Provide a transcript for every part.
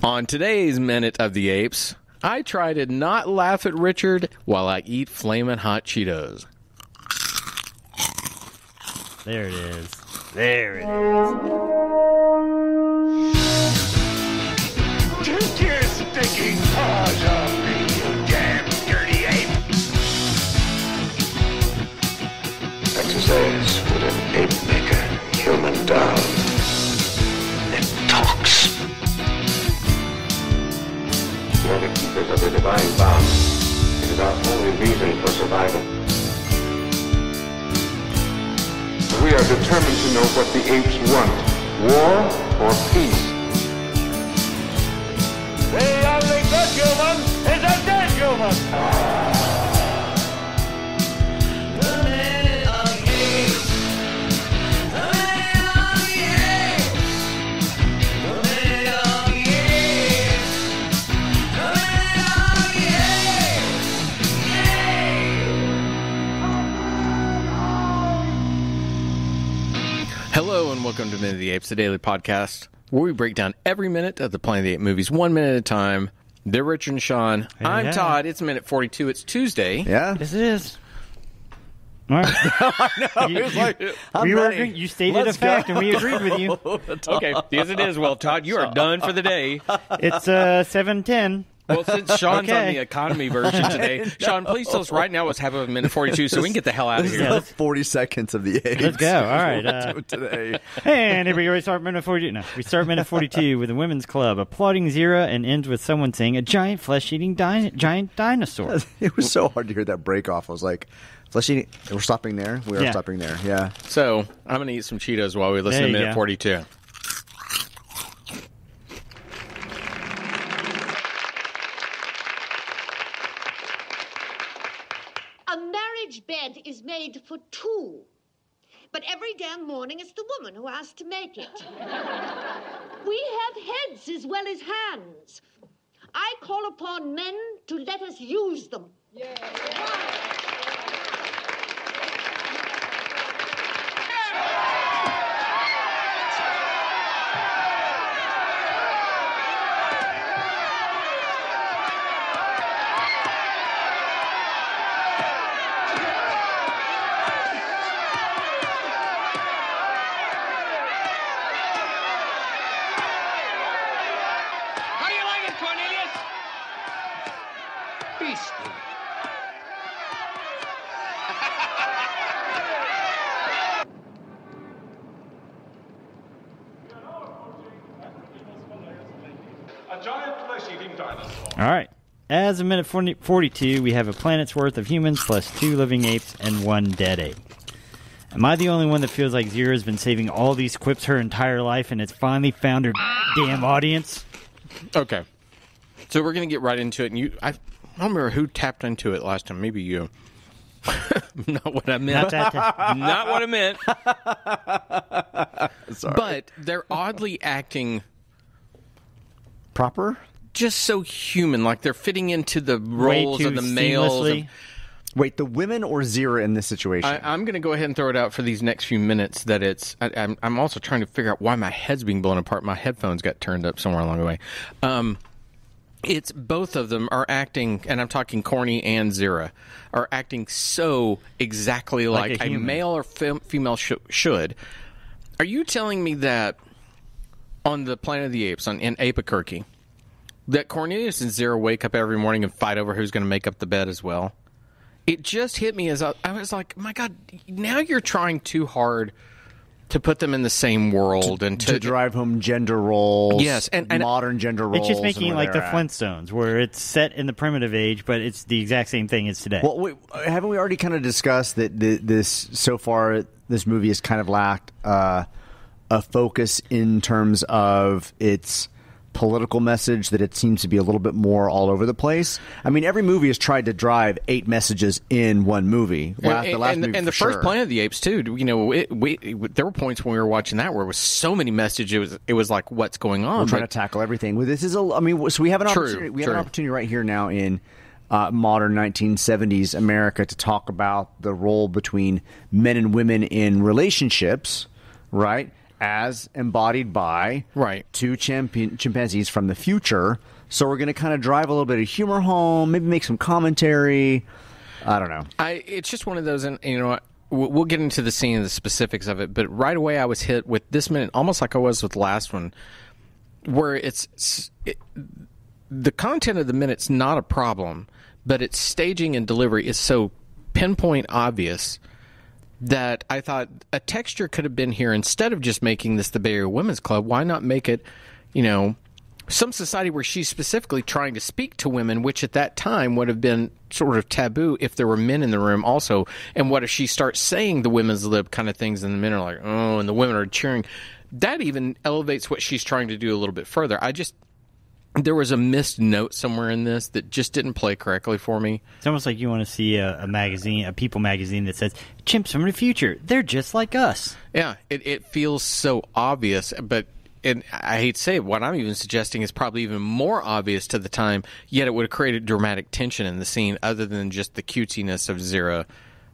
On today's Minute of the Apes, I try to not laugh at Richard while I eat flamin' hot Cheetos. There it is. There it is. Take your stinking paws off me, you damn dirty ape! Exercise with an ape maker, human doll. It talks. We are the keepers of the divine balance. It is our only reason for survival. We are determined to know what the apes want, war or peace. The only good human is a dead human! The Minute of the Apes. The Minute of the Apes. The Minute of the Apes. The Minute of the Apes. Hello and welcome to Minute of the Apes, the daily podcast where we break down every minute of the Planet of the Apes movies, 1 minute at a time. They're Richard and Sean. I'm Todd. It's minute 42. It's Tuesday. Yeah. Yes, it is. All right. You stated a fact, and we agreed with you. Okay. Yes, it is. Well, Todd, you are done for the day. It's 7:10. Well, since Sean's on the economy version today, Sean, please tell us right now what's happening with minute 42 so we can get the hell out of here. Yeah, 40 seconds of the Apes. Let's go. All right. Today. And here we start minute 42. No, we start minute 42 with the women's club applauding Zira and ends with someone saying a giant flesh-eating giant dinosaur. It was so hard to hear that break off. I was like, flesh-eating. We're stopping there? We are stopping there, yeah. So I'm going to eat some Cheetos while we listen to minute 42. A marriage bed is made for two, but every damn morning it's the woman who has to make it. We have heads as well as hands. I call upon men to let us use them. How do you like it, Cornelius? Beastly. A giant flesh-eating dinosaur. All right. As of minute 42, we have a planet's worth of humans plus 2 living apes and 1 dead ape. Am I the only one that feels like Zira's been saving all these quips her entire life and it's finally found her damn audience? Okay. So we're going to get right into it. And I don't remember who tapped into it last time. Maybe you. Not what I meant. Not what I meant. Sorry. But they're oddly acting Proper? just so human. Like they're fitting into the roles of the males. seamlessly. Wait, the women or Zira in this situation? I'm going to go ahead and throw it out for these next few minutes that it's... I'm also trying to figure out why my head's being blown apart. My headphones got turned up somewhere along the way. It's both of them are acting, and I'm talking Corny and Zira, are acting so exactly like a male or female should. Are you telling me that on the Planet of the Apes, in Apes, that Cornelius and Zira wake up every morning and fight over who's going to make up the bed as well? It just hit me as I was like, my God, now you're trying too hard to put them in the same world and to drive home gender roles. Yes, and modern gender roles. It's just making it like the Flintstones, where it's set in the primitive age, but it's the exact same thing as today. Well, wait, haven't we already kind of discussed that this movie has kind of lacked a focus in terms of its political message, that it seems to be a little bit more all over the place? I mean, every movie has tried to drive 8 messages in one movie. The first Planet of the Apes too. You know, there were points when we were watching that where it was so many messages. It was like, what's going on? We're trying to tackle everything. Well, this is so we have an opportunity. We have an opportunity right here now in modern 1970s America to talk about the role between men and women in relationships, right? as embodied by Right. two chimpanzees from the future. So we're going to kind of drive a little bit of humor home, maybe make some commentary. I don't know. It's just one of those, and you know what? We'll get into the scene and the specifics of it, but right away I was hit with this minute, almost like I was with the last one, where the content of the minute's not a problem, but its staging and delivery is so pinpoint obvious that I thought a texture could have been here. Instead of just making this the Bay Area Women's Club, why not make it, some society where she's specifically trying to speak to women, which at that time would have been sort of taboo if there were men in the room also. And what if she starts saying the women's lib kind of things and the men are like, oh, and the women are cheering? That even elevates what she's trying to do a little bit further. There was a missed note somewhere in this that just didn't play correctly for me. It's almost like you want to see a magazine, a People magazine that says, chimps from the future, they're just like us. Yeah, it feels so obvious, but and I hate to say it, what I'm even suggesting is probably even more obvious to the time, yet it would have created dramatic tension in the scene other than just the cutesiness of Zira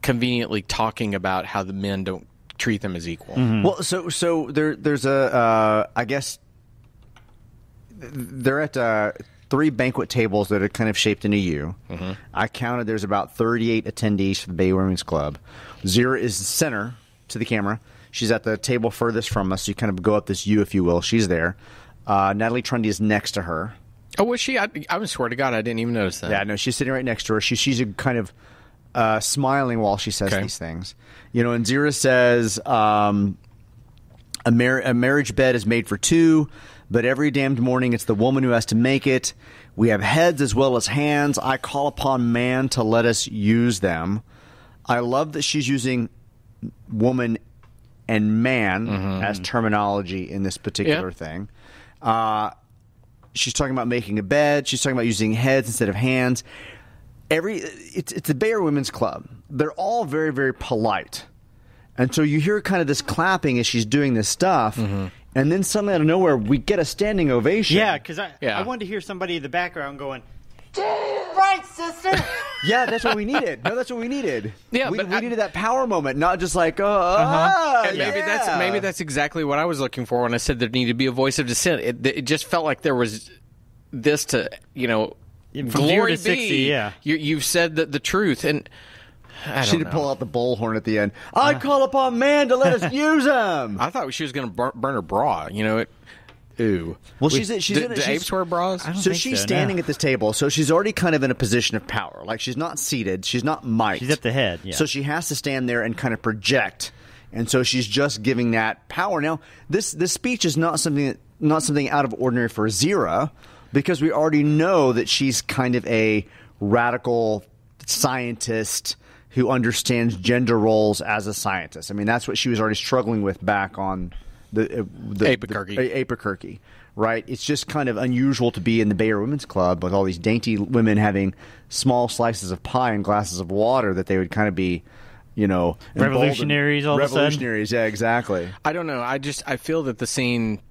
conveniently talking about how the men don't treat them as equal. Mm-hmm. Well, so there's I guess they're at 3 banquet tables that are kind of shaped in a U. Mm-hmm. I counted there's about 38 attendees for the Bay Women's Club. Zira is the center to the camera. She's at the table furthest from us. So you kind of go up this U, if you will. She's there. Natalie Trundy is next to her. Oh, was she? I swear to God, I didn't even notice that. Yeah, no, she's sitting right next to her. She's kind of smiling while she says these things. And Zira says, a marriage bed is made for 2, but every damned morning it's the woman who has to make it. We have heads as well as hands. I call upon man to let us use them. I love that she's using woman and man as terminology in this particular thing. She's talking about making a bed. She's talking about using heads instead of hands. It's the Bay Area Women's Club. They're all very, very polite. And so you hear kind of this clapping as she's doing this stuff, and then suddenly out of nowhere, we get a standing ovation. Yeah, because I wanted to hear somebody in the background going, Right, sister. Yeah, that's what we needed. No, that's what we needed. Yeah, we but needed that power moment, not just like, And yeah. maybe that's exactly what I was looking for when I said there needed to be a voice of dissent. It just felt like there was this to from 0 glory to 60, be. yeah. You've said the truth, and I She don't did know. pull out the bullhorn at the end. I call upon man to let us use him. I thought she was going to burn her bra. Ooh. Well, she's in the apes wear bras. I don't So think she's so, standing no. at this table, so she's already kind of in a position of power. Like, she's not seated, she's not mic'd. She's at the head, yeah. So she has to stand there and kind of project, and so she's just giving that power. Now, this speech is not something out of ordinary for Zira, because we already know that she's kind of a radical scientist who understands gender roles as a scientist. I mean, that's what she was already struggling with back on the Albuquerque, right? It's just kind of unusual to be in the Bay Area Women's Club with all these dainty women having small slices of pie and glasses of water that they would kind of be, Revolutionaries all of a sudden. Revolutionaries, yeah, exactly. I don't know. I feel that the scene,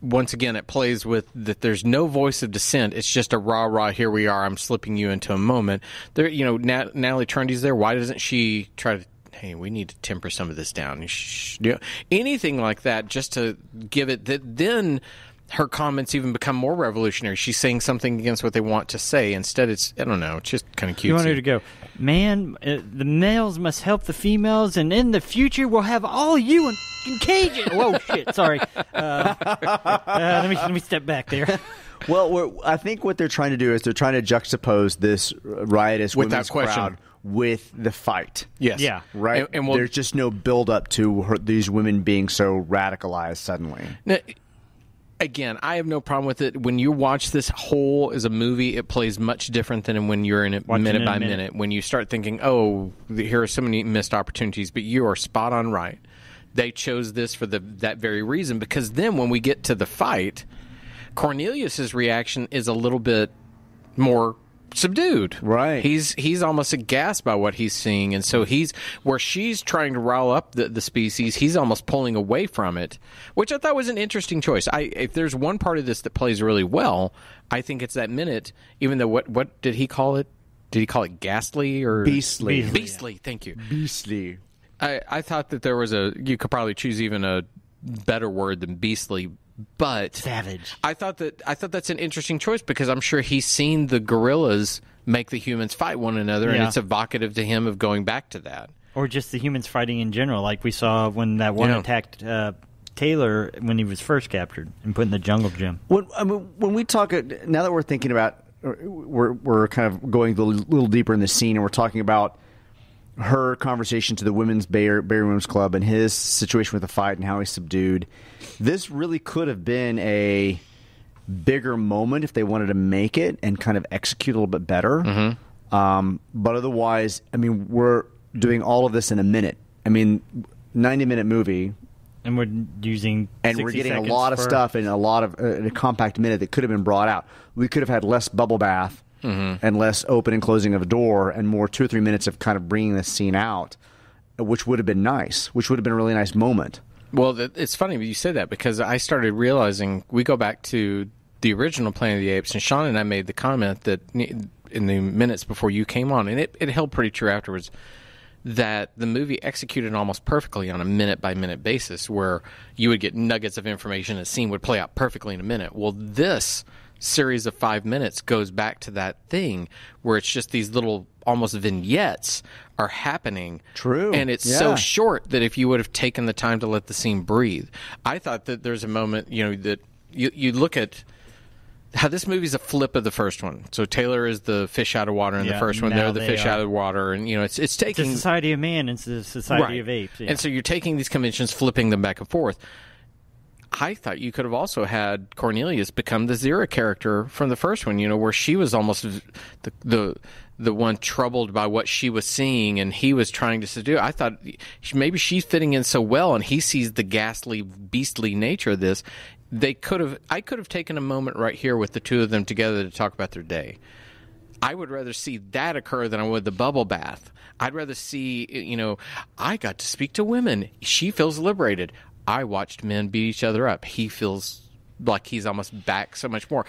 once again, it plays with that there's no voice of dissent. It's just a rah-rah, here we are, I'm slipping you into a moment. There, Natalie Trundy's there. Why doesn't she try to, hey, we need to temper some of this down? Anything like that, just to give it that. Then her comments even become more revolutionary. She's saying something against what they want to say. Instead, it's, I don't know, it's just kind of cute. You want her to go, man, the males must help the females, and in the future we'll have all you in cages. Whoa, shit, sorry. Let me step back there. Well, I think what they're trying to do is they're trying to juxtapose this riotous women's crowd with the fight. Yes. Yeah. Right? And there's just no build-up to these women being so radicalized suddenly. Now, again, I have no problem with it. When you watch this whole as a movie, it plays much different than when you're in it minute by minute. When you start thinking, oh, here are so many missed opportunities, but you are spot on right. They chose this for that very reason, because then when we get to the fight, Cornelius's reaction is a little bit more subdued. Right. He's almost aghast by what he's seeing, and so he's where she's trying to rile up the species, he's almost pulling away from it, which I thought was an interesting choice. If there's one part of this that plays really well, I think it's that minute, even though what did he call it? Did he call it ghastly or Beastly. Beastly, thank you. Beastly. I thought that there was you could probably choose even a better word than beastly, but Savage. I thought that's an interesting choice because I'm sure he's seen the gorillas make the humans fight one another, and Yeah. it's evocative to him of going back to that. Or just the humans fighting in general, like we saw when that one Yeah. attacked Taylor when he was first captured and put in the jungle gym. When we talk, now that we're thinking about, we're kind of going a little deeper in the scene, and we're talking about her conversation to the women's Barry Women's Club and his situation with the fight and how he's subdued. This really could have been a bigger moment if they wanted to make it and kind of execute a little bit better. But otherwise, I mean, we're doing all of this in a minute. I mean, 90-minute movie. And we're using And 60 we're getting a seconds lot of for- stuff in in a compact minute that could have been brought out. We could have had less bubble bath and less open and closing of a door and more 2 or 3 minutes of kind of bringing this scene out, which would have been nice, which would have been a really nice moment. Well, it's funny you say that because I started realizing we go back to the original Planet of the Apes, and Sean and I made the comment that in the minutes before you came on, and it held pretty true afterwards, that the movie executed almost perfectly on a minute-by-minute basis where you would get nuggets of information, a scene would play out perfectly in a minute. Well, this series of 5 minutes goes back to that thing where it's just these little almost vignettes are happening. True. And it's so short that if you would have taken the time to let the scene breathe. I thought that there's a moment, that you look at how this movie's a flip of the first one. So Taylor is the fish out of water in the Yeah, first one. now They're the they fish are. out of water. And, it's It's taking... a society of man, it's a society Right. of apes. Yeah. And so you're taking these conventions, flipping them back and forth. I thought you could have also had Cornelius become the Zira character from the first one, where she was almost the one troubled by what she was seeing and he was trying to seduce. I thought maybe she's fitting in so well and he sees the ghastly, beastly nature of this. I could have taken a moment right here with the two of them together to talk about their day. I would rather see that occur than I would the bubble bath. I'd rather see, I got to speak to women. She feels liberated. I watched men beat each other up. He feels like he's almost back so much more.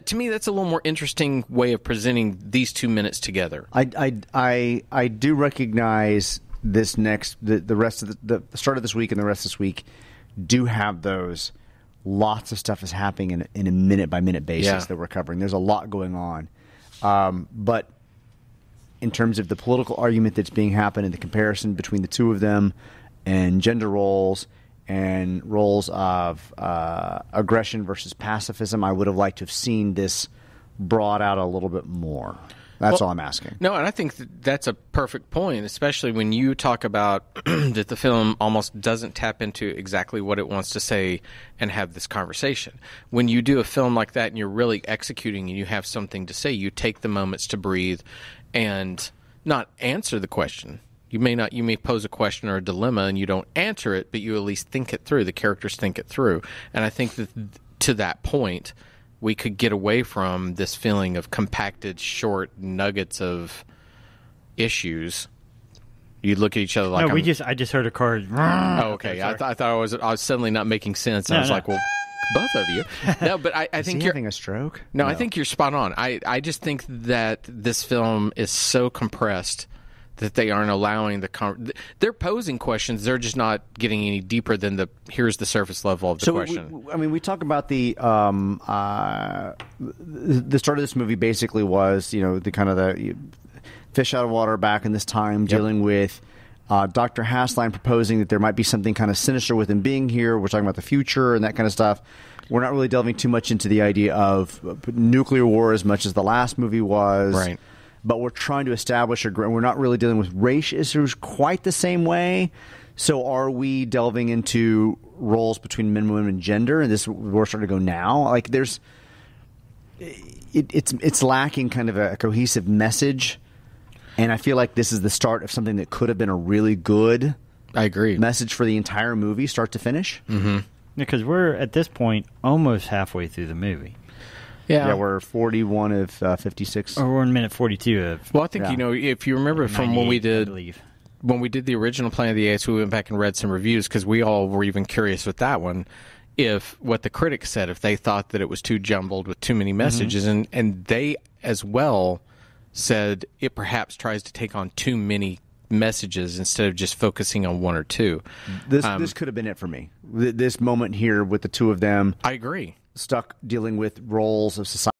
To me, that's a little more interesting way of presenting these 2 minutes together. I do recognize this next the rest of the start of this week and the rest of this week do have those. Lots of stuff is happening in a minute by minute basis that we're covering. There's a lot going on, but in terms of the political argument that's being happened and the comparison between the two of them and gender roles and roles of aggression versus pacifism, I would have liked to have seen this brought out a little bit more. That's all I'm asking. No, and I think that's a perfect point, especially when you talk about that the film almost doesn't tap into exactly what it wants to say and have this conversation. When you do a film like that and you're really executing and you have something to say, you take the moments to breathe and not answer the question. You may pose a question or a dilemma and you don't answer it, but you at least think it through. The characters think it through. And I think that to that point, we could get away from this feeling of compacted, short nuggets of issues. You look at each other like, No, I just heard a car. oh, okay. I thought I was suddenly not making sense. I was like, well, both of you. No, but I Is think he you're having a stroke? No, I think you're spot on. I just think that this film is so compressed that they aren't allowing they're posing questions. They're just not getting any deeper than here's the surface level of the question. We talk about the start of this movie basically was, the kind of the fish out of water back in this time, dealing with Dr. Hassline proposing that there might be something kind of sinister with him being here. We're talking about the future and that kind of stuff. We're not really delving too much into the idea of nuclear war as much as the last movie was. Right. But we're trying to establish we're not really dealing with race issues quite the same way. So are we delving into roles between men, women, and gender? And this we're starting to go now. Like it's lacking kind of a cohesive message. And I feel like this is the start of something that could have been a really good I agree. message for the entire movie, start to finish. Mm-hmm. Because we're, at this point, almost halfway through the movie. Yeah, we're 41 of 56. Or we're in minute 42 of well, I think, if you remember from when we 98, I did believe. when we did the original Planet of the Apes, we went back and read some reviews because we all were even curious with that one, if what the critics said, if they thought that it was too jumbled with too many messages. And they as well said it perhaps tries to take on too many messages instead of just focusing on one or two. This could have been it for me. This moment here with the two of them, I agree. stuck dealing with roles of society